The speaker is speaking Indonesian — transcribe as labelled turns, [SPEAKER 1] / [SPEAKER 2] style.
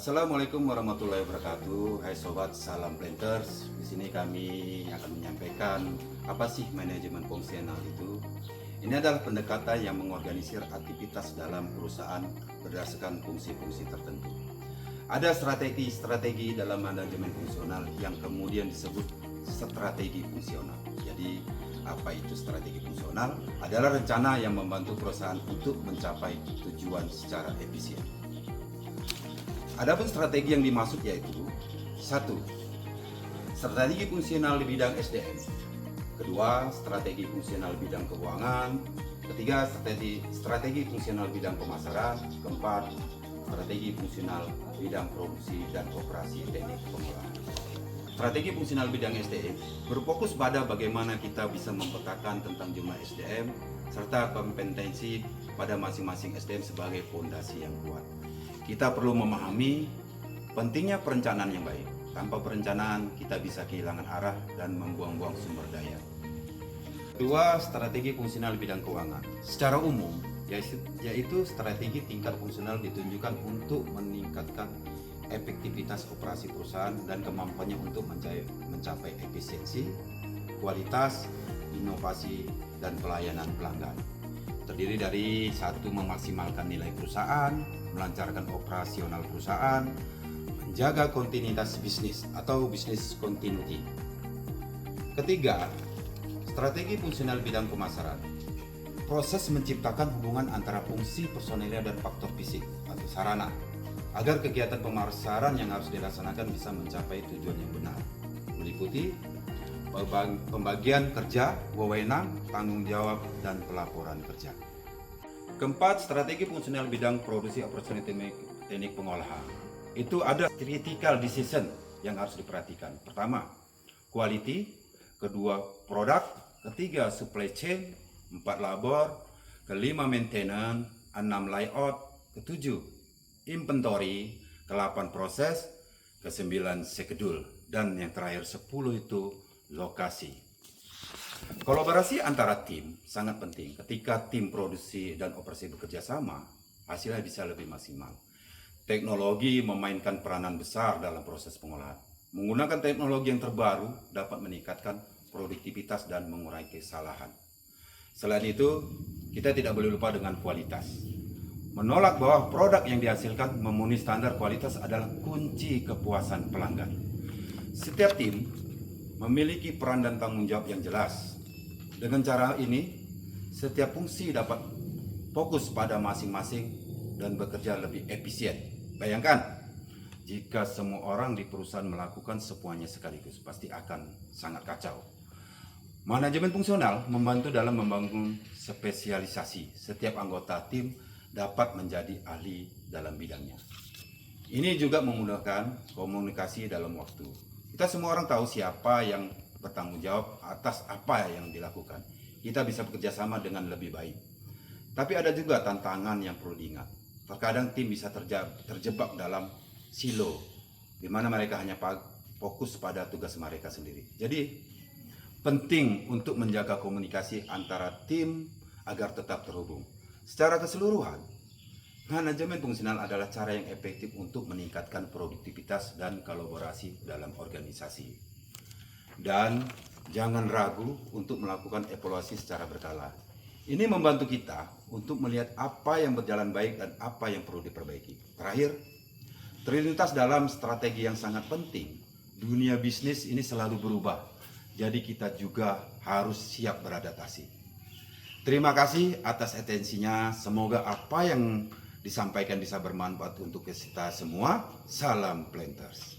[SPEAKER 1] Assalamualaikum warahmatullahi wabarakatuh. Hai sobat, salam planters. Di sini kami akan menyampaikan apa sih manajemen fungsional itu. Ini adalah pendekatan yang mengorganisir aktivitas dalam perusahaan berdasarkan fungsi-fungsi tertentu. Ada strategi-strategi dalam manajemen fungsional yang kemudian disebut strategi fungsional. Jadi, apa itu strategi fungsional? Adalah rencana yang membantu perusahaan untuk mencapai tujuan secara efisien. Adapun strategi yang dimaksud yaitu 1. Strategi fungsional di bidang SDM. Kedua, strategi fungsional bidang keuangan. Ketiga, strategi fungsional bidang pemasaran. Keempat, strategi fungsional bidang produksi dan operasi teknik pengolahan. Strategi fungsional bidang SDM berfokus pada bagaimana kita bisa memetakan tentang jumlah SDM serta kompetensi pada masing-masing SDM sebagai fondasi yang kuat. Kita perlu memahami pentingnya perencanaan yang baik. Tanpa perencanaan, kita bisa kehilangan arah dan membuang-buang sumber daya. Kedua, strategi fungsional bidang keuangan. Secara umum, yaitu strategi tingkat fungsional ditunjukkan untuk meningkatkan efektivitas operasi perusahaan dan kemampuannya untuk mencapai efisiensi, kualitas, inovasi, dan pelayanan pelanggan. Terdiri dari 1. Memaksimalkan nilai perusahaan, melancarkan operasional perusahaan, menjaga kontinuitas bisnis atau business continuity. Ketiga, strategi fungsional bidang pemasaran. Proses menciptakan hubungan antara fungsi personilnya dan faktor fisik atau sarana agar kegiatan pemasaran yang harus dilaksanakan bisa mencapai tujuan yang benar. Meliputi pembagian kerja, wewenang, tanggung jawab, dan pelaporan kerja. Keempat, strategi fungsional bidang produksi operasi teknik pengolahan. Itu ada critical decision yang harus diperhatikan. Pertama, quality. Kedua, produk. Ketiga, supply chain. 4, labor. Kelima, maintenance. 6, layout. Ketujuh, inventory. Ke-8, proses. Ke-9, schedule. Dan yang terakhir 10 itu lokasi. Kolaborasi antara tim sangat penting. Ketika tim produksi dan operasi bekerja sama, hasilnya bisa lebih maksimal. Teknologi memainkan peranan besar dalam proses pengolahan. Menggunakan teknologi yang terbaru dapat meningkatkan produktivitas dan mengurangi kesalahan. Selain itu, kita tidak boleh lupa dengan kualitas. Menolak bahwa produk yang dihasilkan memenuhi standar kualitas adalah kunci kepuasan pelanggan. Setiap tim memiliki peran dan tanggung jawab yang jelas. Dengan cara ini, setiap fungsi dapat fokus pada masing-masing dan bekerja lebih efisien. Bayangkan, jika semua orang di perusahaan melakukan semuanya sekaligus, pasti akan sangat kacau. Manajemen fungsional membantu dalam membangun spesialisasi. Setiap anggota tim dapat menjadi ahli dalam bidangnya. Ini juga memudahkan komunikasi dalam waktu. Kita semua orang tahu siapa yang bertanggung jawab atas apa yang dilakukan. Kita bisa bekerja sama dengan lebih baik. Tapi ada juga tantangan yang perlu diingat. Terkadang tim bisa terjebak dalam silo, di mana mereka hanya fokus pada tugas mereka sendiri. Jadi, penting untuk menjaga komunikasi antara tim agar tetap terhubung. Secara keseluruhan, manajemen fungsional adalah cara yang efektif untuk meningkatkan produktivitas dan kolaborasi dalam organisasi. Dan jangan ragu untuk melakukan evaluasi secara berkala. Ini membantu kita untuk melihat apa yang berjalan baik dan apa yang perlu diperbaiki. Terakhir, terlintas dalam strategi yang sangat penting. Dunia bisnis ini selalu berubah, jadi kita juga harus siap beradaptasi. Terima kasih atas atensinya. Semoga apa yang disampaikan bisa bermanfaat untuk kita semua. Salam planters.